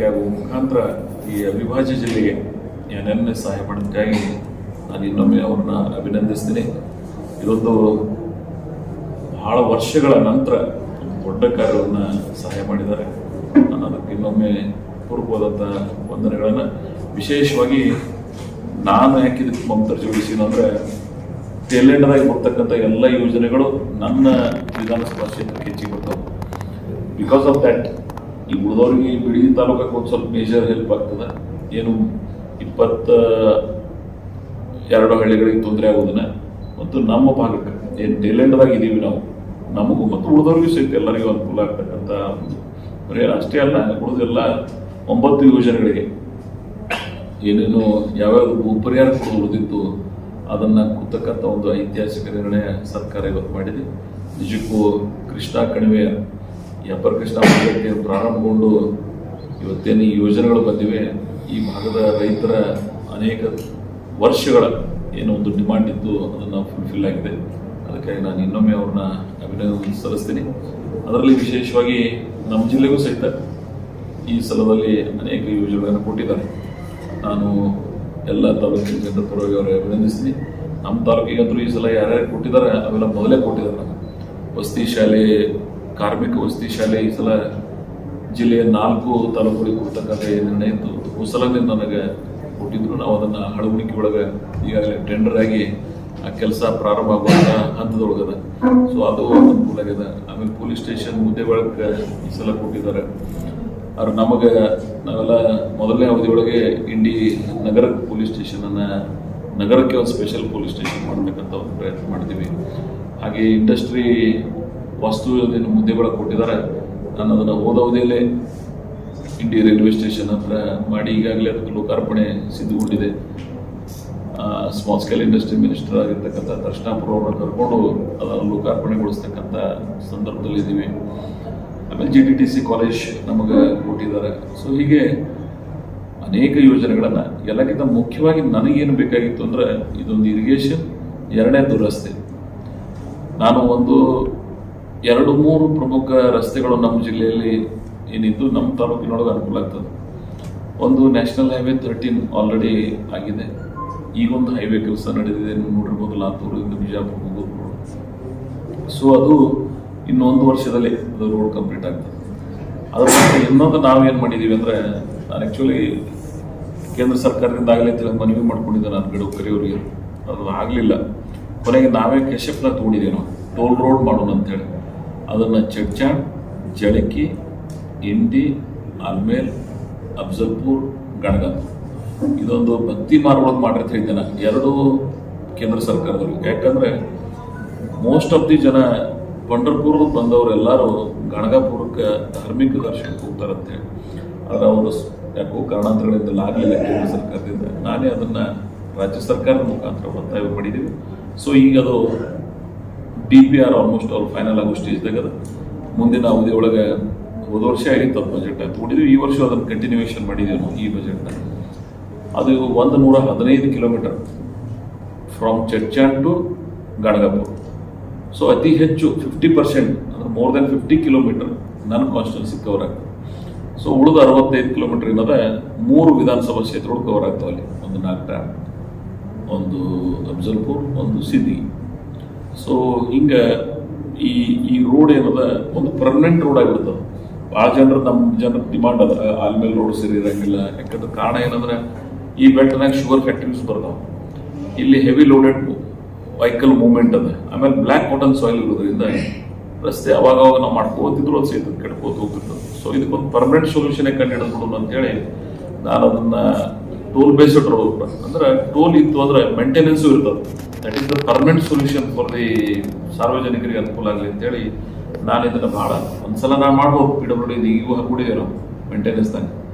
ಆಗುವ ಮುಖಾಂತರ ಈ ಅವಿಭಾಜ್ಯ ಜಿಲ್ಲೆಗೆ ಏನೇನೇ ಸಹಾಯ ಮಾಡೋದಕ್ಕಾಗಿ ನಾನು ಇನ್ನೊಮ್ಮೆ ಅವ್ರನ್ನ ಅಭಿನಂದಿಸ್ತೀನಿ. ಇದೊಂದು ಬಹಳ ವರ್ಷಗಳ ನಂತರ ಒಂದು ದೊಡ್ಡ ಕಾರ್ಯವನ್ನು ಸಹಾಯ ಮಾಡಿದ್ದಾರೆ. ನಾನು ಅದಕ್ಕೆ ಇನ್ನೊಮ್ಮೆ ಪೂರ್ವವಾದಂಥ ವಂದನೆಗಳನ್ನು, ವಿಶೇಷವಾಗಿ ನಾನು ಯಾಕೆ ಇದಕ್ಕೆ ತರ್ಜುಗೊಳಿಸಿನ ಅಂದರೆ ಟೇಲೆಂಟ್ದಾಗಿ ಬರ್ತಕ್ಕಂಥ ಎಲ್ಲ ಯೋಜನೆಗಳು ನನ್ನ ವಿಧಾನಸಭಾ ಕ್ಷೇತ್ರಕ್ಕೆ ಹೆಚ್ಚಿಗೆ ಬರ್ತಾವೆ. ಬಿಕಾಸ್ ಆಫ್ ದ್ಯಾಟ್ ಈ ಉಳಿದವ್ರಿಗೆ ಬಿಡಿ ತಾಲೂಕಕ್ಕೆ ಒಂದು ಸ್ವಲ್ಪ ಮೇಜರ್ ಹೆಲ್ಪ್ ಆಗ್ತದೆ. ಏನು 22 ಹಳ್ಳಿಗಳಿಗೆ ತೊಂದರೆ ಆಗೋದನ್ನ ಮತ್ತು ನಮ್ಮ ಭಾಗಕ್ಕೆ ಏನು ಟೇಲೆಂಟ್ದಾಗ ಇದ್ದೀವಿ ನಾವು, ನಮಗೂ ಮತ್ತು ಉಳಿದವ್ರಿಗೂ ಸಹಿತ ಎಲ್ಲರಿಗೂ ಅನುಕೂಲ ಆಗ್ತಕ್ಕಂಥ ಬರೀ ಅಷ್ಟೇ ಅಲ್ಲ, ಉಳಿದೆಲ್ಲ 9 ಯೋಜನೆಗಳಿಗೆ ಏನೇನು ಯಾವ್ಯಾವ ಪರಿಹಾರ ಉಳಿದಿತ್ತು ಅದನ್ನು ಕೊಡ್ತಕ್ಕಂಥ ಒಂದು ಐತಿಹಾಸಿಕ ನಿರ್ಣಯ ಸರ್ಕಾರ ಇವತ್ತು ಮಾಡಿದೆ. ನಿಜಕ್ಕೂ ಕೃಷ್ಣಾ ಕಣಿವೆಯ ಈ ಅಪ್ಪರ್ ಕೃಷ್ಣಾ ಭಾಗಕ್ಕೆ ಪ್ರಾರಂಭಗೊಂಡು ಇವತ್ತೇನು ಈ ಯೋಜನೆಗಳು ಬಂದಿವೆ, ಈ ಭಾಗದ ರೈತರ ಅನೇಕ ವರ್ಷಗಳ ಏನೋ ಒಂದು ಡಿಮಾಂಡ್ ಇದ್ದು ಅದನ್ನು ಫುಲ್ಫಿಲ್ ಆಗಿದೆ. ಅದಕ್ಕಾಗಿ ನಾನು ಇನ್ನೊಮ್ಮೆ ಅವ್ರನ್ನ ಅಭಿನಂದನೆ ಸಲ್ಲಿಸ್ತೀನಿ. ಅದರಲ್ಲಿ ವಿಶೇಷವಾಗಿ ನಮ್ಮ ಜಿಲ್ಲೆಗೂ ಸಹಿತ ಈ ಸಲದಲ್ಲಿ ಅನೇಕ ಯೋಜನೆಗಳನ್ನು ಕೊಟ್ಟಿದ್ದಾರೆ. ನಾನು ಎಲ್ಲ ತಾಲೂಕಿನ ಜನರ ಪರವಾಗಿ ಅವರಿಗೆ ಅಭಿನಂದಿಸ್ತೀನಿ. ನಮ್ಮ ತಾಲೂಕಿಗಂತೂ ಈ ಸಲ ಯಾರ್ಯಾರು ಕೊಟ್ಟಿದ್ದಾರೆ ಅವೆಲ್ಲ ಮೊದಲೇ ಕೊಟ್ಟಿದ್ದಾರೆ. ನಮಗೆ ವಸತಿ ಶಾಲೆ, ಕಾರ್ಮಿಕ ವಸತಿ ಶಾಲೆ ಈ ಸಲ ಜಿಲ್ಲೆಯ 4 ತಾಲೂಕುಗಳಿಗೆ ಕೊಡ್ತಕ್ಕಂಥ ನಿರ್ಣಯ ಇತ್ತು. ಸಲನೇ ನನಗೆ ಕೊಟ್ಟಿದ್ರು. ನಾವು ಅದನ್ನು ಅಳವಡಿಕೆ ಒಳಗೆ ಈಗಾಗಲೇ ಟೆಂಡರ್ ಆಗಿ ಆ ಕೆಲಸ ಪ್ರಾರಂಭ ಆಗುವಂಥ ಹಂತದೊಳಗದ. ಸೊ ಅದು ಅನುಕೂಲ ಆಗಿದೆ. ಆಮೇಲೆ ಪೊಲೀಸ್ ಸ್ಟೇಷನ್ ಹುದ್ದೆಗಳಿಗೆ ಈ ಸಲ ಕೊಟ್ಟಿದ್ದಾರೆ. ಅವ್ರು ನಮಗೆ ನಾವೆಲ್ಲ ಮೊದಲನೇ ಅವಧಿಯೊಳಗೆ ಇಂಡಿ ನಗರ ಪೊಲೀಸ್ ಸ್ಟೇಷನನ್ನು ನಗರಕ್ಕೆ ಒಂದು ಸ್ಪೆಷಲ್ ಪೊಲೀಸ್ ಸ್ಟೇಷನ್ ಮಾಡತಕ್ಕಂಥ ಒಂದು ಪ್ರಯತ್ನ ಮಾಡ್ತೀವಿ. ಹಾಗೆ ಇಂಡಸ್ಟ್ರಿ ವಸ್ತು ಹುದ್ದೆಗಳಿಗೆ ಕೊಟ್ಟಿದ್ದಾರೆ. ನಾನು ಅದನ್ನು ಹೋದ ಅವಧಿಯಲ್ಲೇ ಇಂಡಿ ರೈಲ್ವೆ ಸ್ಟೇಷನ್ ಹತ್ರ ಮಾಡಿ ಈಗಾಗಲೇ ಅದಕ್ಕೆ ಲೋಕಾರ್ಪಣೆ ಸಿದ್ಧಗೊಂಡಿದೆ. ಸ್ಮಾಲ್ ಸ್ಕೇಲ್ ಇಂಡಸ್ಟ್ರಿ ಮಿನಿಸ್ಟರ್ ಆಗಿರ್ತಕ್ಕಂಥ ದರ್ಶನಾಪುರ ಅವರನ್ನು ಕರ್ಕೊಂಡು ಅದನ್ನು ಲೋಕಾರ್ಪಣೆಗೊಳಿಸ್ತಕ್ಕಂಥ ಸಂದರ್ಭದಲ್ಲಿ ಇದ್ದೀವಿ. ಆಮೇಲೆ GTTC ಕಾಲೇಜ್ ನಮಗೆ ಕೊಟ್ಟಿದ್ದಾರೆ. ಸೊ ಹೀಗೆ ಅನೇಕ ಯೋಜನೆಗಳನ್ನು, ಎಲ್ಲಕ್ಕಿಂತ ಮುಖ್ಯವಾಗಿ ನನಗೇನು ಬೇಕಾಗಿತ್ತು ಅಂದರೆ ಇದೊಂದು ಇರಿಗೇಷನ್, ಎರಡನೇದು ರಸ್ತೆ. ನಾನು ಒಂದು 2-3 ಪ್ರಮುಖ ರಸ್ತೆಗಳು ನಮ್ಮ ಜಿಲ್ಲೆಯಲ್ಲಿ ಏನಿದ್ದು ನಮ್ಮ ತಾಲೂಕಿನೊಳಗೆ ಅನುಕೂಲ ಆಗ್ತದೆ. ಒಂದು ನ್ಯಾಷನಲ್ ಹೈವೇ 13 ಆಲ್ರೆಡಿ ಆಗಿದೆ. ಈಗೊಂದು ಹೈವೇ ಕೆಲಸ ನಡೆದಿದೆ, ನೋಡಿರ್ಬೋದು, ಲಾತೂರಿಂದ ಬಿಜಾಪುರ ಹೋಗೋದು ರೋಡ್. ಸೊ ಅದು ಇನ್ನೊಂದು ವರ್ಷದಲ್ಲಿ ಅದು ರೋಡ್ ಕಂಪ್ಲೀಟ್ ಆಗ್ತದೆ. ಅದ್ರ ಜೊತೆ ಇನ್ನೊಂದು ನಾವೇನು ಮಾಡಿದ್ದೀವಿ ಅಂದರೆ, ನಾನು ಆ್ಯಕ್ಚುಲಿ ಕೇಂದ್ರ ಸರ್ಕಾರದಿಂದ ಆಗಲೇ ಮನವಿ ಮಾಡ್ಕೊಂಡಿದ್ದೆ ನಾನು ಗಡ್ಕರಿಯವರಿಗೆ. ಅದು ಆಗಲಿಲ್ಲ. ಕೊನೆಗೆ ನಾವೇ ಕೆಶಪ್ನ ತೊಗೊಂಡಿದ್ದೀವಿ. ನಾವು ಟೋಲ್ ರೋಡ್ ಮಾಡೋಣ ಅಂತೇಳಿ ಅದನ್ನು ಚಡ್ಚಾಣ್, ಜಳಕಿ, ಇಂಡಿ, ಆಲ್ಮೇಲ್, ಅಫ್ಜಲ್ಪುರ್, ಗಣಗಂಪುರ್ ಇದೊಂದು ಭಕ್ತಿ ಮಾರ್ಗ ಮಾಡಿರ್ತ ಹೇಳಿದ್ದೆ ನಾನು 2 ಕೇಂದ್ರ ಸರ್ಕಾರದವ್ರಿಗೆ. ಯಾಕಂದರೆ ಮೋಸ್ಟ್ ಆಫ್ ದಿ ಜನ ಪಂಢರ್ಪುರ ಬಂದವರೆಲ್ಲರೂ ಗಣಗಾಪುರಕ್ಕೆ ಧಾರ್ಮಿಕ ದರ್ಶನಕ್ಕೆ ಹೋಗ್ತಾರಂತೇಳಿ. ಆದರೆ ಅವರು ಯಾಕೋ ಕಾರಣಾಂತರಗಳಿಂದ ಆಗಲಿಲ್ಲ ಕೇಂದ್ರ ಸರ್ಕಾರದಿಂದ. ನಾನೇ ಅದನ್ನು ರಾಜ್ಯ ಸರ್ಕಾರದ ಮುಖಾಂತರ ಒತ್ತಾಯ ಮಾಡಿದ್ದೀವಿ. ಸೊ ಈಗ ಅದು DPR ಆಲ್ಮೋಸ್ಟ್ ಆಲ್ ಫೈನಲ್ ಆಗೋ ಸ್ಟೇಜ್ದಾಗ ಅದು. ಮುಂದಿನ ಅವಧಿಯೊಳಗೆ ಹೋದ ವರ್ಷ ಆಗಿತ್ತು ಅದು ಬಜೆಟ್ ತೊಗೊಂಡಿದ್ವಿ. ಈ ವರ್ಷ ಅದನ್ನು ಕಂಟಿನ್ಯೂಯೇಷನ್ ಮಾಡಿದ್ದೀವಿ ನಾವು ಈ ಬಜೆಟ್ನ. ಅದು 115 kilometre from ಚಡ್ಚಾಣ್ to Ganagapur. So ಅತಿ ಹೆಚ್ಚು 50% ಅಂದರೆ ಮೋರ್ ದೆನ್ 50 ಕಿಲೋಮೀಟರ್ ನನ್ನ ಕಾನ್ಸ್ಟಿಟ್ಯೂನ್ಸಿ ಕವರ್ ಆಗ್ತದೆ. ಸೊ ಉಳಿದ 65 ಕಿಲೋಮೀಟರ್ ಏನದ 3 ವಿಧಾನಸಭಾ ಕ್ಷೇತ್ರಗಳು ಕವರ್ ಆಗ್ತಾವೆ ಅಲ್ಲಿ. ಒಂದು ನಾಗ್ಟಾ, ಒಂದು ಅಫ್ಜಲ್ಪುರ್, ಒಂದು ಸಿಂಧಿ. ಸೊ ಹಿಂಗೆ ಈ ರೋಡ್ ಏನದ ಒಂದು ಪರ್ಮನೆಂಟ್ ರೋಡ್ ಆಗಿರ್ತದೆ. ಭಾಳ ಜನರು, ನಮ್ಮ ಜನರ ಡಿಮಾಂಡ್ ಅದ ಆಲ್ಮೇಲೆ ರೋಡ್ ಸರಿ ಇರಂಗಿಲ್ಲ. ಯಾಕಂದ್ರೆ ಕಾರಣ ಏನಂದ್ರೆ ಈ ಬೆಟ್ಟನಾಗ ಶುಗರ್ ಫ್ಯಾಕ್ಟ್ರೀಸ್ ಬರ್ತಾವೆ. ಇಲ್ಲಿ ಹೆವಿ ಲೋಡೆಡ್ ವೆಹಿಕಲ್ ಮೂವ್ಮೆಂಟ್ ಅದ. ಆಮೇಲೆ ಬ್ಲ್ಯಾಕ್ ಕಾಟನ್ ಸಾಯಿಲ್ ಇರೋದ್ರಿಂದ ರಸ್ತೆ ಅವಾಗ ನಾವು ಮಾಡ್ಕೋತಿದ್ರು ಅದು ಸಹಿತ ಕೆಡ್ಕೋತ ಹೋಗ್ತಿರ್ತದೆ. ಸೊ ಇದಕ್ಕೊಂದು ಪರ್ಮನೆಂಟ್ ಸೊಲ್ಯೂಷನ್ ಕಂಡುಹಿಡಿದ್ಬಿಡೋಣ ಅಂತೇಳಿ ನಾನು ಅದನ್ನು ಟೋಲ್ ಬೇಸ್ಡ್ ರೋಡ್, ಅಂದ್ರೆ ಟೋಲ್ ಇತ್ತು ಅಂದರೆ ಮೇಂಟೆನೆನ್ಸು ಇರ್ತದೆ. That is the permanent solution for the ಸಾರ್ವಜನಿಕರಿಗೆ ಅನುಕೂಲ ಆಗಲಿ ಅಂತೇಳಿ ನಾನು ಇದನ್ನು ಭಾಳ ಒಂದ್ಸಲ ನಾನು ಮಾಡ್ಬೋದು. PWD ಈಗೂ ಹಾಕೊಂಡಿದ್ದೇವೆ ನಾವು ಮೇಂಟೆನೆನ್ಸ್ನಾಗ.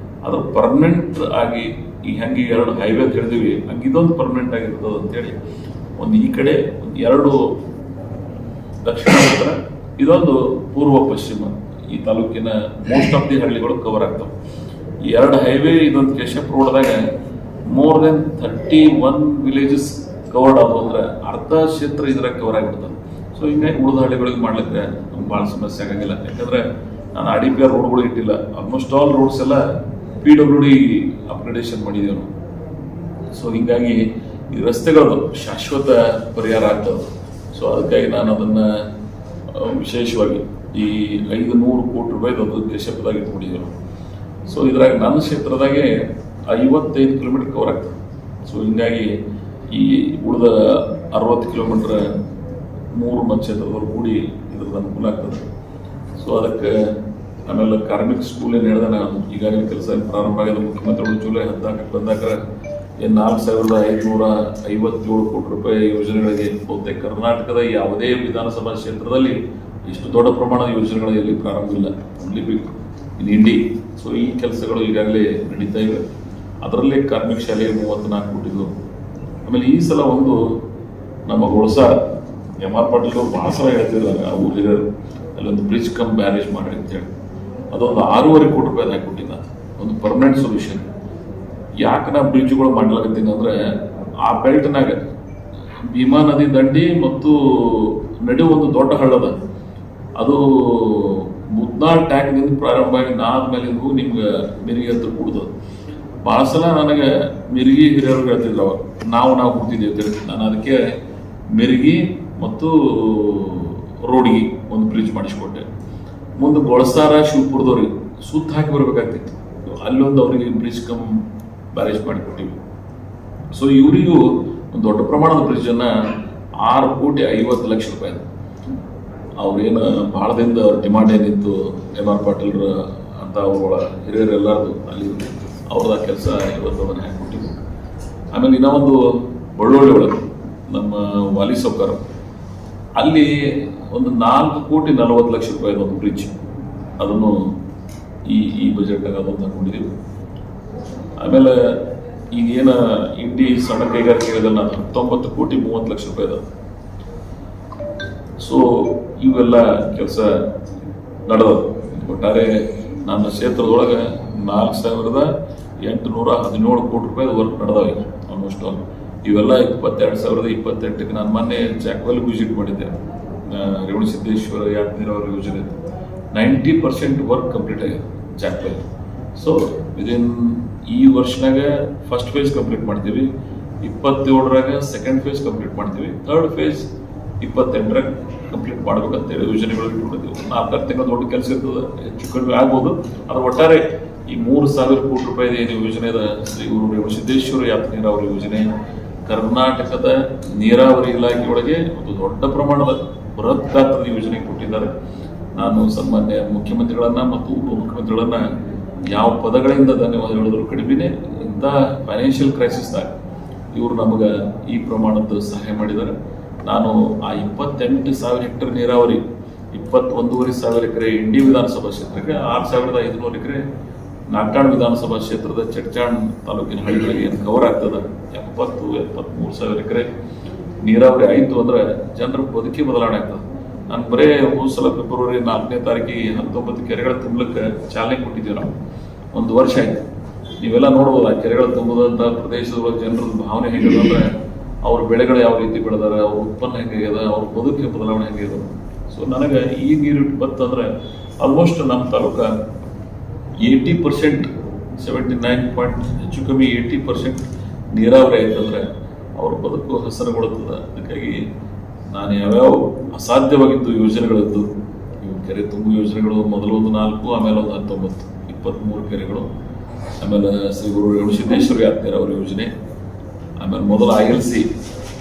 ಅದು ಪರ್ಮನೆಂಟ್ ಆಗಿ ಈ ಹಂಗೆ 2 ಹೈವೇ ಅಂತ ಹೇಳಿದ್ವಿ, ಹಂಗೆ ಇದೊಂದು ಪರ್ಮನೆಂಟ್ ಆಗಿರ್ತದೆ ಅಂತೇಳಿ ಒಂದು ಈ ಕಡೆ 2 ದಕ್ಷಿಣ ಉತ್ತರ, ಇದೊಂದು ಪೂರ್ವ ಪಶ್ಚಿಮ. ಈ ತಾಲೂಕಿನ ಮೋಸ್ಟ್ ಆಫ್ ದಿ ಹಳ್ಳಿಗಳು ಕವರ್ ಆಗ್ತವೆ. ಈ 2 ಹೈವೇ ಇದೊಂದು ಕೆಶಪ್ ರೋಡ್ದಾಗ ಮೋರ್ ದೆನ್ 31 ವಿಲೇಜಸ್ ಕವರ್ಡ್ ಆದವು. ಅಂದ್ರೆ ಅರ್ಧ ಕ್ಷೇತ್ರ ಇದ್ರಾಗ ಕವರ್ ಆಗಿರ್ತದೆ. ಸೊ ಹಿಂಗಾಗಿ ಉಳಿದ ಹಳ್ಳಿಗಳಿಗೆ ಮಾಡ್ಲಿಕ್ಕೆ ನಮ್ಗೆ ಭಾಳ ಸಮಸ್ಯೆ ಆಗಂಗಿಲ್ಲ. ಯಾಕಂದ್ರೆ ನಾನು RDPR ರೋಡ್ಗಳು ಇಟ್ಟಿಲ್ಲ. ಆಲ್ಮೋಸ್ಟ್ ಆಲ್ ರೋಡ್ಸ್ ಎಲ್ಲ PWD ಅಪ್ಗ್ರೇಡೇಷನ್ ಮಾಡಿದ್ದೀವಿ ನಾವು. ಸೊ ಹೀಗಾಗಿ ಈ ರಸ್ತೆಗಳದು ಶಾಶ್ವತ ಪರಿಹಾರ ಆಗ್ತದೆ. ಸೊ ಅದಕ್ಕಾಗಿ ನಾನು ಅದನ್ನು ವಿಶೇಷವಾಗಿ ಈ 500 ಕೋಟಿ ರೂಪಾಯಿದು ಅದು ದೇಶಪದಾಗಿ ಇಟ್ಕೊಂಡಿದ್ದೀವಿ. ಸೊ ಇದ್ರಾಗ ನನ್ನ ಕ್ಷೇತ್ರದಾಗೆ 55 ಕಿಲೋಮೀಟರ್ ಕವರ್ ಆಗ್ತದೆ. ಸೊ ಹೀಗಾಗಿ ಈ ಉಳಿದ 60 ಕಿಲೋಮೀಟ್ರ್ 3 ನಕ್ಷತ್ರದವ್ರು ಕೂಡಿ ಇದ್ರದ್ದು ಅನುಕೂಲ ಆಗ್ತದೆ. ಸೊ ಅದಕ್ಕೆ ಆಮೇಲೆ ಕಾರ್ಮಿಕ ಸ್ಕೂಲ್ ಏನು ಹೇಳಿದೆ, ನಾನು ಈಗಾಗಲೇ ಕೆಲಸ ಪ್ರಾರಂಭ ಆಗಿದೆ. ಮುಖ್ಯಮಂತ್ರಿಗಳು ಜುಲೈ 14 ಬಂದಾಗ 4,557 ಕೋಟಿ ರೂಪಾಯಿ ಯೋಜನೆಗಳಿಗೆ ಬಹುತೇಕ ಕರ್ನಾಟಕದ ಯಾವುದೇ ವಿಧಾನಸಭಾ ಕ್ಷೇತ್ರದಲ್ಲಿ ಇಷ್ಟು ದೊಡ್ಡ ಪ್ರಮಾಣದ ಯೋಜನೆಗಳು ಎಲ್ಲಿ ಪ್ರಾರಂಭ ಇಲ್ಲ, only big in Indi. So ಈ ಕೆಲಸಗಳು ಈಗಾಗಲೇ ನಡೀತಾ ಇವೆ. ಅದರಲ್ಲೇ ಕಾರ್ಮಿಕ ಶಾಲೆ 34 ಕೋಟಿದು. ಆಮೇಲೆ ಈ ಸಲ ಒಂದು ನಮ್ಮ ಗೊಳಸ MR ಪಾಟೀಲ್ ಅವರು ಭಾಳ ಸಲ ಹೇಳ್ತಿದ್ದಾರೆ, ಆ ಊರಿಗೆ ಅಲ್ಲೊಂದು ಬ್ರಿಡ್ಜ್ ಕಮ್ ಬ್ಯಾರೇಜ್ ಮಾಡಿ ಅಂತೇಳಿ ಅದೊಂದು 6.5 ಕೋಟಿ ರೂಪಾಯಿ ಹಾಕಿಬಿಟ್ಟಿದ್ದ ಒಂದು ಪರ್ಮನೆಂಟ್ ಸೊಲ್ಯೂಷನ್. ಯಾಕೆ ನಾ ಬ್ರಿಡ್ಜ್ಗಳು ಮಾಡ್ಲಾಕತ್ತೀನಿ ಅಂದರೆ, ಆ ಬೆಲ್ಟ್ನಾಗ ಭೀಮಾ ನದಿ ದಂಡಿ ಮತ್ತು ನಡುವೆ ಒಂದು ದೊಡ್ಡ ಹಳ್ಳದ, ಅದು ಮುದ್ನಾಳ್ ಟ್ಯಾಂಕ್ನಿಂದ ಪ್ರಾರಂಭ ಆಗಿ ನಾದ್ಮೇಲಿಂದು ನಿಮ್ಗೆ ಮಿರಿಗಿ ಹತ್ರ ಕುಡ್ದು. ಭಾಳ ಸಲ ನನಗೆ ಮಿರಿಗಿ ಹಿರಿಯರು ಹೇಳ್ತಿದ್ರು, ನಾವು ಕೂತಿದ್ದೀವಿ ಅಂತೇಳಿ. ನಾನು ಅದಕ್ಕೆ ಮಿರಿಗಿ ಮತ್ತು ರೋಡ್ಗಿ ಒಂದು ಬ್ರಿಡ್ಜ್ ಮಾಡಿಸ್ಕೊಟ್ಟೆ. ಮುಂದೆ ಗೊಳಸಾರ ಶಿವಪುರದವ್ರಿಗೆ ಸುತ್ತ ಹಾಕಿ ಬರ್ಬೇಕಾಗ್ತಿತ್ತು, ಅಲ್ಲೊಂದು ಅವರಿಗೆ ಬ್ರಿಡ್ಜ್ ಕಮ್ ಬ್ಯಾರೇಜ್ ಮಾಡಿಕೊಟ್ಟಿವಿ. ಸೊ ಇವರಿಗೂ ಒಂದು ದೊಡ್ಡ ಪ್ರಮಾಣದ ಬ್ರಿಡ್ಜನ್ನು 6,50,00,000 ರೂಪಾಯಿ. ಅವ್ರೇನು ಭಾಳ ದಿನದ ಡಿಮಾಂಡ್ ಏನಿತ್ತು, MR ಪಾಟೀಲ್ರ ಅಂತ ಅವ್ರ ಹಿರಿಯರೆಲ್ಲರದು ಅಲ್ಲಿ ಅವ್ರದ ಕೆಲಸ ಇವತ್ತು ಅದನ್ನು ಹಾಕಿಕೊಟ್ಟಿವಿ. ಆಮೇಲೆ ಇನ್ನೊಂದು ಬಳ್ಳೊಳ್ಳಿ ಒಳಗೆ ನಮ್ಮ ವಾಲಿ ಸೌಕರ್ ಅಲ್ಲಿ ಒಂದು 4,40,00,000 ರೂಪಾಯಿ ಒಂದು ಬ್ರಿಡ್ಜ್, ಅದನ್ನು ಈ ಬಜೆಟ್ನಾಗ ಅದನ್ನು ಹಾಕೊಂಡಿದ್ದೀವಿ. ಆಮೇಲೆ ಈಗೇನು ಇಂಡಿ ಸಣ್ಣ ಕೈಗಾರಿಕೆ ಹೇಳಿದಲ್ಲ, 19,30,30,00,000 ರೂಪಾಯಿ ಅದ. ಸೊ ಇವೆಲ್ಲ ಕೆಲಸ ನಡೆದವು. ಒಟ್ಟಾರೆ ನನ್ನ ಕ್ಷೇತ್ರದೊಳಗೆ 4,817 ಕೋಟಿ ರೂಪಾಯಿ ವರ್ಕ್ ನಡೆದವೆ ಆಲ್ಮೋಸ್ಟ್ ಆಲ್. ಇವೆಲ್ಲ 2028ಕ್ಕೆ ನಾನು ಮೊನ್ನೆ ಜಾಕ್ವೆಲ್ ವಿಸಿಟ್ ಮಾಡಿದ್ದೆ. ರೇವಣಸಿದ್ದೇಶ್ವರ ಯಾತ್ನೀರಾವರಿ ಯೋಜನೆ 90% ವರ್ಕ್ ಕಂಪ್ಲೀಟ್ ಆಗಿದೆ ಜಾಕ್ವೆಲ್. ಸೊ ವಿದಿನ್ ಈ ವರ್ಷನಾಗ ಫಸ್ಟ್ ಫೇಸ್ ಕಂಪ್ಲೀಟ್ ಮಾಡ್ತೀವಿ, 27ರಾಗ ಸೆಕೆಂಡ್ ಫೇಸ್ ಕಂಪ್ಲೀಟ್ ಮಾಡ್ತೀವಿ, ಥರ್ಡ್ ಫೇಸ್ 28ರಾಗ ಕಂಪ್ಲೀಟ್ ಮಾಡ್ಬೇಕಂತೇಳಿ ಯೋಜನೆಗಳು ಇಟ್ಕೊಂಡಿದ್ದೀವಿ. 4 ತಿಂಗಳ ದೊಡ್ಡ ಕೆಲಸ ಇರ್ತದೆ, ಹೆಚ್ಚು ಕಡಿಮೆ ಆಗ್ಬೋದು. ಅದು ಒಟ್ಟಾರೆ ಈ 3,000 ಕೋಟಿ ರೂಪಾಯಿ ಏನು ಯೋಜನೆ ಇದೆ, ಶ್ರೀ ಗುರು ರೇವಣಸಿದ್ದೇಶ್ವರ ಯಾತ್ರಾ ನೀರಾವರಿ ಯೋಜನೆ ಕರ್ನಾಟಕದ ನೀರಾವರಿ ಇಲಾಖೆಯೊಳಗೆ ಒಂದು ದೊಡ್ಡ ಪ್ರಮಾಣದ ಬೃಹತ್ ಗಾತ್ರದ ಯೋಜನೆ ಕೊಟ್ಟಿದ್ದಾರೆ. ನಾನು ಸನ್ಮಾನ್ಯ ಮುಖ್ಯಮಂತ್ರಿಗಳನ್ನ ಮತ್ತು ಉಪಮುಖ್ಯಮಂತ್ರಿಗಳನ್ನ ಯಾವ ಪದಗಳಿಂದ ಧನ್ಯವಾದ ಹೇಳಿದ್ರು ಕಡಿಮೆನೆ. ಇಂಥ ಫೈನಾನ್ಷಿಯಲ್ ಕ್ರೈಸಿಸ್ದಾಗ ಇವರು ನಮಗೆ ಈ ಪ್ರಮಾಣದ ಸಹಾಯ ಮಾಡಿದ್ದಾರೆ. ನಾನು ಆ 28,000 ಹೆಕ್ಟೇರ್ ನೀರಾವರಿ, 21,500 ಎಕರೆ ಇಂಡಿ ವಿಧಾನಸಭಾ ಕ್ಷೇತ್ರಕ್ಕೆ, 6,500 ಎಕರೆ ನಾಗ್ಟಾಣ್ ವಿಧಾನಸಭಾ ಕ್ಷೇತ್ರದ ಚಟ್ಚಾಣ್ ತಾಲೂಕಿನ ಹಳ್ಳಿಗಳಿಗೆ ಏನು ಕವರ್ ಆಗ್ತದೆ, 73,000 ಎಕರೆ ನೀರಾವರಿ ಆಯಿತು ಅಂದರೆ ಜನರ ಬದುಕಿ ಬದಲಾವಣೆ ಆಗ್ತದೆ. ನಾನು ಬರೇ ಹೋದ ಸಲ ಫೆಬ್ರವರಿ 4ನೇ ತಾರೀಕಿಗೆ 19 ಕೆರೆಗಳ ತುಂಬಲಿಕ್ಕೆ ಚಾಲನೆ ಕೊಟ್ಟಿದ್ದೀವಿ. ನಾವು 1 ವರ್ಷ ಆಯ್ತು. ನೀವೆಲ್ಲ ನೋಡ್ಬೋದು ಆ ಕೆರೆಗಳ ತುಂಬುದಂಥ ಪ್ರದೇಶದೊಳಗೆ ಜನರ ಭಾವನೆ ಹೇಗಿದೆ ಅಂದರೆ, ಅವ್ರ ಬೆಳೆಗಳು ಯಾವ ರೀತಿ ಬೆಳೆದಾರೆ, ಅವ್ರ ಉತ್ಪನ್ನ ಹೆಂಗಾಗ್ಯದ, ಅವ್ರ ಬದುಕಿನ ಬದಲಾವಣೆ ಹೆಂಗಿದೆ. ಸೊ ನನಗೆ ಈ ನೀರು ಬಂತಂದರೆ ಆಲ್ಮೋಸ್ಟ್ ನಮ್ಮ ತಾಲೂಕ 80%, 79 ಹೆಚ್ಚು ಕಮ್ಮಿ 80% ನೀರಾವರಿ ಆಯ್ತಂದ್ರೆ ಅವ್ರ ಬದುಕು ಹಸನಗೊಳ್ಳುತ್ತದೆ. ಅದಕ್ಕಾಗಿ ನಾನು ಯಾವ್ಯಾವ ಅಸಾಧ್ಯವಾಗಿದ್ದು ಯೋಜನೆಗಳಿದ್ದು, ಇವು ಕೆರೆ ತುಂಬು ಯೋಜನೆಗಳು ಮೊದಲು ಒಂದು 4, ಆಮೇಲೆ ಒಂದು 19, 23 ಕೆರೆಗಳು, ಆಮೇಲೆ ಶ್ರೀ ಗುರು ರೇವಣಸಿದ್ದೇಶ್ವರ ಯಾತ್ರಾ ನೀರಾವರಿ ಯೋಜನೆ, ಆಮೇಲೆ ಮೊದಲು ILC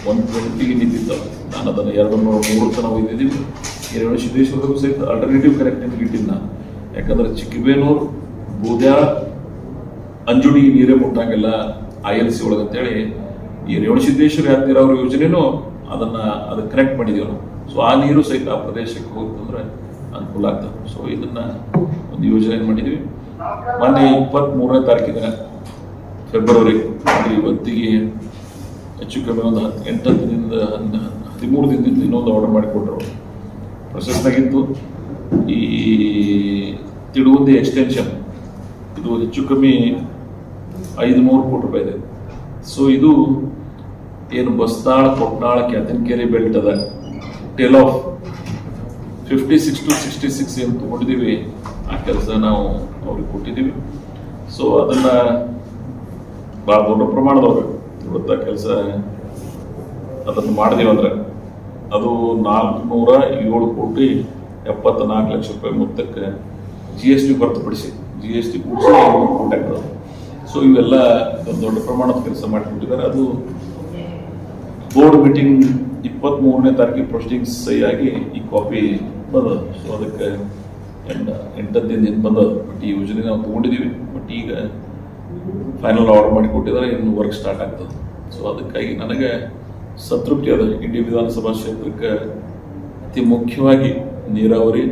120ಗೆ ನಿಂತಿದ್ದವು. ನಾನು ಅದನ್ನು 203 ತನಕ ಒಯ್ದಿದ್ದೀವಿ. ಈ ರೇವಣಸಿದ್ದೇಶ್ವರಕ್ಕೂ ಸಹಿತ ಆಲ್ಟರ್ನೇಟಿವ್ ಕನೆಕ್ಟಿಂಗ್ ಇಟ್ಟಿದ್ದು ನಾನು. ಯಾಕಂದರೆ ಚಿಕ್ಕಬೇನೂರು, ಬೂದ್ಯಾಳ, ಅಂಜುಡಿ ನೀರೇ ಮುಟ್ಟಂಗಿಲ್ಲ ILC ಒಳಗೆ ಅಂತೇಳಿ ಈ ರೇವಣಸಿದ್ದೇಶ್ವರ ಯಾತ್ರಾ ನೀರಾವರಿ ಯೋಜನೆನೂ ಅದಕ್ಕೆ ಕನೆಕ್ಟ್ ಮಾಡಿದ್ದೀವಿ ನಾವು. ಸೊ ಆ ನೀರು ಸಹಿತ ಆ ಪ್ರದೇಶಕ್ಕೆ ಹೋಗ್ತಂದ್ರೆ ಅನುಕೂಲ ಆಗ್ತದೆ. ಸೊ ಇದನ್ನು ಒಂದು ಯೋಜನೆ ಮಾಡಿದ್ದೀವಿ. ಮೊನ್ನೆ 23ನೇ ತಾರೀಕಿನ ಫೆಬ್ರವರಿ ಇವತ್ತಿಗೆ ಹೆಚ್ಚು ಕಮ್ಮಿ ಒಂದು 8 ದಿನದಿಂದ 13 ದಿನದಿಂದ ಇನ್ನೊಂದು ಆರ್ಡರ್ ಮಾಡಿಕೊಟ್ರು. ಪ್ರೊಸೆಸ್ನಾಗಿತ್ತು. ಈ ತಿಳುವಂದಿ ಎಕ್ಸ್ಟೆನ್ಷನ್ ಇದು ಹೆಚ್ಚು ಕಮ್ಮಿ 500 ಕೋಟಿ ರೂಪಾಯಿ ಇದೆ. ಸೊ ಇದು ಏನು ಬಸ್ತಾಳ, ಕೊಟ್ನಾಳ, ಕ್ಯಾತನಕೆರೆ ಬೆಲ್ಟ್ ಅದ, ಟೇಲ್ ಆಫ್ 56 to 66 ಏನು ತೊಗೊಂಡಿದ್ದೀವಿ, ಆ ಕೆಲಸ ನಾವು ಅವ್ರಿಗೆ ಕೊಟ್ಟಿದ್ದೀವಿ. ಸೊ ಅದನ್ನ ಭಾಳ ದೊಡ್ಡ ಪ್ರಮಾಣದವ್ರು ಇವತ್ತ ಕೆಲಸ ಅದನ್ನು ಮಾಡಿದೀವಿ ಅಂದ್ರೆ ಅದು 407 ಕೋಟಿ 74 ಲಕ್ಷ ರೂಪಾಯಿ ಮೊತ್ತಕ್ಕೆ GST ಹೊರತುಪಡಿಸಿ GST ಕೂಡಿಸಿ 500 ಕೋಟಿ ಆಗ್ತದೆ. ಸೊ ಇವೆಲ್ಲ ದೊಡ್ಡ ಪ್ರಮಾಣದ ಕೆಲಸ ಮಾಡಿಕೊಟ್ಟಿದ್ದಾರೆ. ಅದು ಬೋರ್ಡ್ ಮೀಟಿಂಗ್ 23ನೇ ತಾರೀಕಿಗೆ ಪ್ರೊಸೀಡಿಂಗ್ಸ್ ಸಹಿಯಾಗಿ ಈ ಕಾಪಿ ಬಂದದ. ಸೊ ಅದಕ್ಕೆ 8 ದಿನ ಬಂದದ. ಬಟ್ ಈ ಯೋಜನೆ ನಾವು ತಗೊಂಡಿದ್ದೀವಿ. ಬಟ್ ಈಗ ಫೈನಲ್ ಆರ್ಡರ್ ಮಾಡಿ ಕೊಟ್ಟಿದ್ದಾರೆ, ಇನ್ನು ವರ್ಕ್ ಸ್ಟಾರ್ಟ್ ಆಗ್ತದೆ. ಸೊ ಅದಕ್ಕಾಗಿ ನನಗೆ ಸಂತೃಪ್ತಿ ಅದ. ಇಂಡಿ ವಿಧಾನಸಭಾ ಕ್ಷೇತ್ರಕ್ಕೆ ಅತಿ ಮುಖ್ಯವಾಗಿ ನೀರಾವರಿ,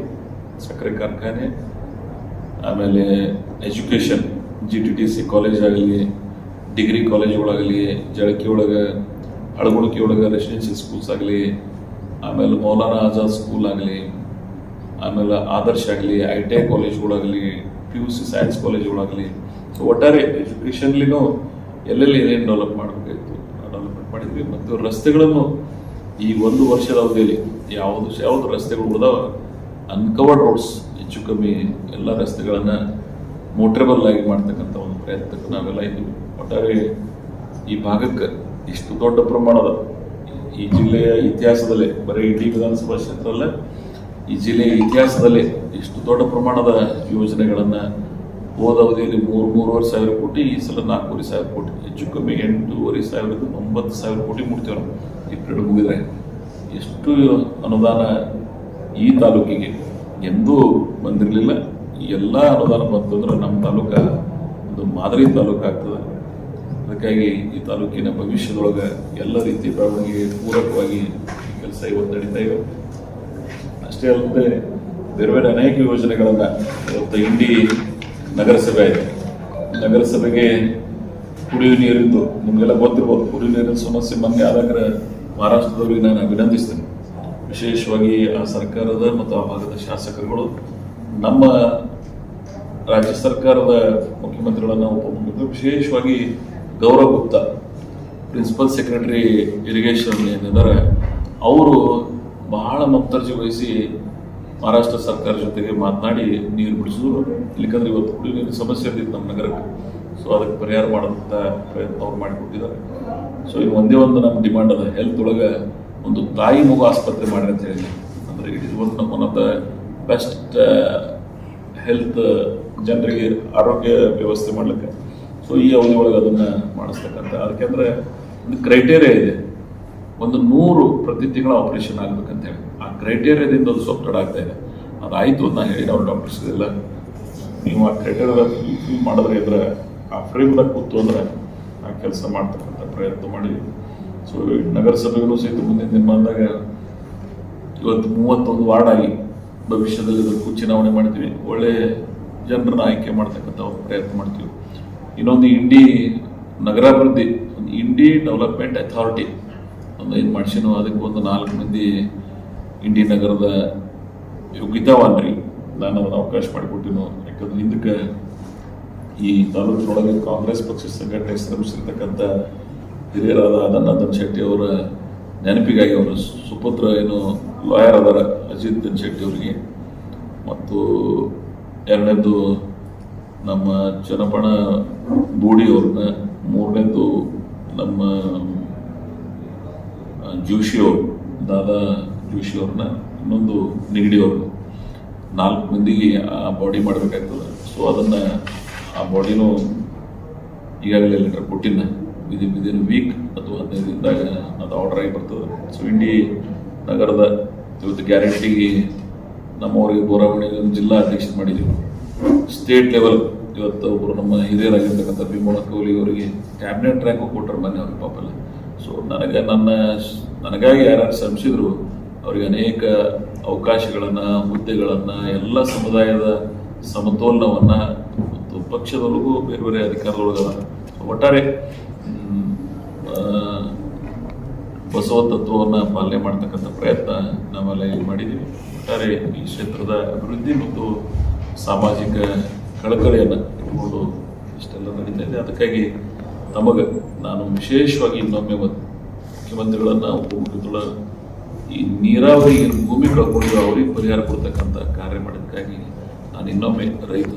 ಸಕ್ಕರೆ ಕಾರ್ಖಾನೆ, ಆಮೇಲೆ ಎಜುಕೇಷನ್, GTTC ಕಾಲೇಜ್ ಆಗಲಿ, ಡಿಗ್ರಿ ಕಾಲೇಜುಗಳಾಗಲಿ, ಜಳಕಿ ಒಳಗೆ ಅಳಗುಣಕಿ ಒಳಗೆ ರೆಸಿಡೆನ್ಷಿಯಲ್ ಸ್ಕೂಲ್ಸ್ ಆಗಲಿ, ಆಮೇಲೆ ಮೌಲಾನಾ ಆಜಾದ್ ಸ್ಕೂಲ್ ಆಗಲಿ, ಆಮೇಲೆ ಆದರ್ಶ ಆಗಲಿ, ITI ಕಾಲೇಜುಗಳಾಗಲಿ, PUC ಸೈನ್ಸ್ ಕಾಲೇಜುಗಳಾಗಲಿ. ಸೊ ಒಟ್ಟಾರೆ ಎಜುಕೇಷನ್ಲಿನೂ ಎಲ್ಲೆಲ್ಲಿ ಏನೇನು ಡೆವಲಪ್ ಮಾಡಬೇಕಾಗಿತ್ತು ಡೆವಲಪ್ಮೆಂಟ್ ಮಾಡಿದ್ವಿ. ಮತ್ತು ರಸ್ತೆಗಳನ್ನು ಈ 1 ವರ್ಷದ ಅವಧಿಯಲ್ಲಿ ಯಾವುದು ರಸ್ತೆಗಳು ಉಳಿದಾವ ಅನ್ಕವರ್ಡ್ ರೋಡ್ಸ್ ಹೆಚ್ಚು ಕಮ್ಮಿ ಎಲ್ಲ ರಸ್ತೆಗಳನ್ನು ಮೋಟ್ರೇಬಲ್ ಆಗಿ ಮಾಡ್ತಕ್ಕಂಥ ಒಂದು ಪ್ರಯತ್ನಕ್ಕೆ ನಾವೆಲ್ಲ ಇದ್ದೀವಿ. ಒಟ್ಟಾರೆ ಈ ಭಾಗಕ್ಕೆ ಇಷ್ಟು ದೊಡ್ಡ ಪ್ರಮಾಣದ ಈ ಜಿಲ್ಲೆಯ ಇತಿಹಾಸದಲ್ಲೇ, ಬರೀ ಇಂಡಿ ವಿಧಾನಸಭಾ ಕ್ಷೇತ್ರ ಅಲ್ಲ, ಈ ಜಿಲ್ಲೆಯ ಇತಿಹಾಸದಲ್ಲೇ ಇಷ್ಟು ದೊಡ್ಡ ಪ್ರಮಾಣದ ಯೋಜನೆಗಳನ್ನು ಹೋದ ಅವಧಿಯಲ್ಲಿ 3,500 ಸಾವಿರ ಕೋಟಿ, ಈ ಸಲ 4,500 ಸಾವಿರ ಕೋಟಿ, ಹೆಚ್ಚು ಕಮ್ಮಿ 8,500 ಸಾವಿರದಿಂದ 9,000 ಕೋಟಿ ಮುಟ್ತೇವೆ ನಾವು ಈ ಪೀರಿಯಡ್ ಮುಗಿದ್ರೆ. ಎಷ್ಟು ಅನುದಾನ ಈ ತಾಲೂಕಿಗೆ ಎಂದೂ ಬಂದಿರಲಿಲ್ಲ. ಎಲ್ಲ ಅನುದಾನ ಬಂತು ಅಂದ್ರೆ ನಮ್ಮ ತಾಲೂಕ ಒಂದು ಮಾದರಿ ತಾಲೂಕು ಆಗ್ತದೆ. ಅದಕ್ಕಾಗಿ ಈ ತಾಲೂಕಿನ ಭವಿಷ್ಯದೊಳಗೆ ಎಲ್ಲ ರೀತಿ ಬೆಳವಣಿಗೆ ಪೂರಕವಾಗಿ ಕೆಲಸ ಇವತ್ತು ನಡೀತಾ ಇವೆ. ಅಷ್ಟೇ ಅಲ್ಲದೆ ಬೇರೆ ಬೇರೆ ಅನೇಕ ಯೋಜನೆಗಳನ್ನು ಇವತ್ತು ಇಂಡಿ ನಗರಸಭೆ ಇದೆ. ನಗರಸಭೆಗೆ ಕುಡಿಯುವ ನೀರಿದ್ದು ನಿಮಗೆಲ್ಲ ಗೊತ್ತಿರ್ಬೋದು. ಕುಡಿಯುವ ನೀರಿನ ಸಮಸ್ಯೆ ಮೊನ್ನೆ ಆದಾಗ ಮಹಾರಾಷ್ಟ್ರದವರಿಗೆ ನಾನು ಅಭಿನಂದಿಸ್ತೇನೆ. ವಿಶೇಷವಾಗಿ ಆ ಸರ್ಕಾರದ ಮತ್ತು ಆ ಭಾಗದ ಶಾಸಕರುಗಳು ನಮ್ಮ ರಾಜ್ಯ ಸರ್ಕಾರದ ಮುಖ್ಯಮಂತ್ರಿಗಳನ್ನ, ಉಪಮುಖ್ಯಮಂತ್ರಿ, ವಿಶೇಷವಾಗಿ Gaurav Gupta principal secretary irrigation ಏನಿದ್ದಾರೆ, ಅವರು ಬಹಳ ಮುತುವರ್ಜಿ ವಹಿಸಿ ಮಹಾರಾಷ್ಟ್ರ ಸರ್ಕಾರ ಜೊತೆಗೆ ಮಾತನಾಡಿ ನೀರು ಬಿಡಿಸಿದ್ರು. ಇಲ್ಲಿಕಂದ್ರೆ ಇವತ್ತು ಕುಡಿಯುವ ನೀರಿನ ಸಮಸ್ಯೆ ಇರ್ತಿತ್ತು ನಮ್ಮ ನಗರಕ್ಕೆ. ಸೊ ಅದಕ್ಕೆ ಪರಿಹಾರ ಮಾಡೋಂಥ ಪ್ರಯತ್ನ ಅವ್ರು ಮಾಡಿಕೊಟ್ಟಿದ್ದಾರೆ. ಸೊ ಇದು ಒಂದೇ ಒಂದು ನಮ್ಮ ಡಿಮಾಂಡ್ ಅದ, ಹೆಲ್ತ್ ಒಳಗೆ ಒಂದು ತಾಯಿ ಮಗು ಆಸ್ಪತ್ರೆ ಮಾಡಿ ಅಂತ ಹೇಳಿ. ಅಂದರೆ it is one of the best health, ಜನರಿಗೆ ಆರೋಗ್ಯ ವ್ಯವಸ್ಥೆ ಮಾಡ್ಲಿಕ್ಕೆ. ಸೊ ಈ ಅವಧಿ ಒಳಗೆ ಅದನ್ನು ಮಾಡಿಸ್ತಕ್ಕಂಥ, ಅದಕ್ಕೆಂದ್ರೆ ಒಂದು ಕ್ರೈಟೇರಿಯಾ ಇದೆ. ಒಂದು 100 ಪ್ರತಿ ತಿಂಗಳ ಆಪರೇಷನ್ ಆಗ್ಬೇಕಂತ ಹೇಳಿ. ಆ ಕ್ರೈಟೇರಿಯಾದಿಂದ ಅದು ಸ್ವಲ್ಪ ತಡ ಆಗ್ತಾ ಇದೆ. ಅದಾಯಿತು ಅಂತ ನಾನು ಹೇಳಿ ಅವ್ರು ಡಾಕ್ಟರ್ಸ್ ಇಲ್ಲ, ನೀವು ಆ ಕ್ರೈಟೇರಿಯಾ ಫಿಲ್ ಮಾಡಿದ್ರೆ ಇದ್ರೆ ಆ ಫ್ರೇಮ್ದಾಗ ಕೂತು ಅಂದ್ರೆ ಆ ಕೆಲಸ ಮಾಡ್ತಕ್ಕಂಥ ಪ್ರಯತ್ನ ಮಾಡಿದ್ವಿ. ಸೊ ನಗರಸಭೆಗಳು ಸಹಿತ ಮುಂದಿನ ದಿನಮಾನದಾಗ ಇವತ್ತು 31 ವಾರ್ಡ್ ಆಗಿ ಭವಿಷ್ಯದಲ್ಲಿ ಇದಕ್ಕೂ ಚುನಾವಣೆ ಮಾಡ್ತೀವಿ. ಒಳ್ಳೆ ಜನರನ್ನ ಆಯ್ಕೆ ಮಾಡ್ತಕ್ಕಂಥ ಒಂದು ಪ್ರಯತ್ನ ಮಾಡ್ತೀವಿ. ಇನ್ನೊಂದು ಇಂಡಿ ನಗರಾಭಿವೃದ್ಧಿ, ಒಂದು ಇಂಡಿ ಡೆವಲಪ್ಮೆಂಟ್ ಅಥಾರಿಟಿ ಒಂದು ಏನು ಮಾಡಿಸಿನೋ ಅದಕ್ಕೆ ಒಂದು 4 ಮಂದಿ ಇಂಡಿ ನಗರದ ಯೋಗ್ಯತಾವಾನ್ರಿ ನಾನು ಅದನ್ನು ಅವಕಾಶ ಮಾಡಿಕೊಟ್ಟಿನೋ. ಯಾಕಂದ್ರೆ ಹಿಂದಕ್ಕೆ ಈ ತಾಲೂಕಿನೊಳಗೆ ಕಾಂಗ್ರೆಸ್ ಪಕ್ಷ ಸಂಘಟನೆ ಶ್ರಮಿಸಿರ್ತಕ್ಕಂಥ ಹಿರಿಯರಾದ ಅದನ್ ಶೆಟ್ಟಿ ಅವರ ನೆನಪಿಗಾಗಿ ಅವರ ಸುಪುತ್ರ ಏನು ಲಾಯರ್ ಅದರ ಅಜಿತ್ ಶೆಟ್ಟಿ ಅವರಿಗೆ, ಮತ್ತು ಎರಡನೇದು ನಮ್ಮ ಚನ್ನಪಣ ಬೂಡಿ ಅವ್ರನ್ನ, ಮೂರನೇದು ನಮ್ಮ ಜೋಶಿ ಅವರು, ದಾದಾ ಜೋಶಿ ಅವ್ರನ್ನ, ಇನ್ನೊಂದು ನಿಗಡಿ ಅವ್ರನ್ನ, 4 ಮಂದಿಗೆ ಆ ಬಾಡಿ ಮಾಡಬೇಕಾಗ್ತದೆ. ಸೊ ಅದನ್ನು ಆ ಬಾಡಿನೂ ಈಗಾಗಲೇ ಲೆಟರ್ ಕೊಟ್ಟಿನ ವಿದಿನ್ ವೀಕ್ ಅಥವಾ 15 ದಿನದಾಗ ಅದು ಆರ್ಡರ್ ಆಗಿ ಬರ್ತದೆ. ಸೊ ಇಂಡಿ ನಗರದ ಇವತ್ತು ಗ್ಯಾರಂಟಿಗೆ ನಮ್ಮವರಿಗೆ ಬೋರಾವಣಿ ಜಿಲ್ಲಾ ಅಧ್ಯಕ್ಷ ಮಾಡಿದ್ದೀವಿ. ಸ್ಟೇಟ್ ಲೆವೆಲ್ ಇವತ್ತು ಒಬ್ಬರು ನಮ್ಮ ಹಿರಿಯರಾಗಿರ್ತಕ್ಕಂಥ ಭೀಮೋಳ ಕೌಲಿ ಅವರಿಗೆ ಕ್ಯಾಬಿನೆಟ್ ರ್ಯಾಂಕ್ ಕೊಟ್ಟರು ಮೊನ್ನೆ ಅವ್ರಿಗೆ ಪಾಪಲ್ಲ. ಸೊ ನನಗಾಗಿ ಯಾರ್ಯಾರು ಶ್ರಮಿಸಿದ್ರು ಅವರಿಗೆ ಅನೇಕ ಅವಕಾಶಗಳನ್ನು, ಹುದ್ದೆಗಳನ್ನು, ಎಲ್ಲ ಸಮುದಾಯದ ಸಮತೋಲನವನ್ನು ಮತ್ತು ಪಕ್ಷದೊಳಗೂ ಬೇರೆ ಬೇರೆ ಅಧಿಕಾರದೊಳಗದ. ಒಟ್ಟಾರೆ ಬಸವ ತತ್ವವನ್ನು ಪಾಲನೆ ಮಾಡ್ತಕ್ಕಂಥ ಪ್ರಯತ್ನ ನಾವೆಲ್ಲ ಇಲ್ಲಿ ಮಾಡಿದ್ದೀವಿ. ಒಟ್ಟಾರೆ ಈ ಕ್ಷೇತ್ರದ ಅಭಿವೃದ್ಧಿ ಮತ್ತು ಸಾಮಾಜಿಕ ಕಳಕಳಿಯನ್ನು ಇಟ್ಕೊಂಡು ಇಷ್ಟೆಲ್ಲ ನಡೀತಾ ಇದೆ. ಅದಕ್ಕಾಗಿ ತಮಗೆ ನಾನು ವಿಶೇಷವಾಗಿ ಇನ್ನೊಮ್ಮೆ ಮುಖ್ಯಮಂತ್ರಿಗಳನ್ನು, ಉಪಮುಖ್ಯಮಂತ್ರಿಗಳ ಈ ನೀರಾವರಿ ಭೂಮಿ ಕಳ್ಕೊಂಡು ಅವರಿಗೆ ಪರಿಹಾರ ಕೊಡ್ತಕ್ಕಂಥ ಕಾರ್ಯ ಮಾಡೋದಕ್ಕಾಗಿ ನಾನು ಇನ್ನೊಮ್ಮೆ ರೈತ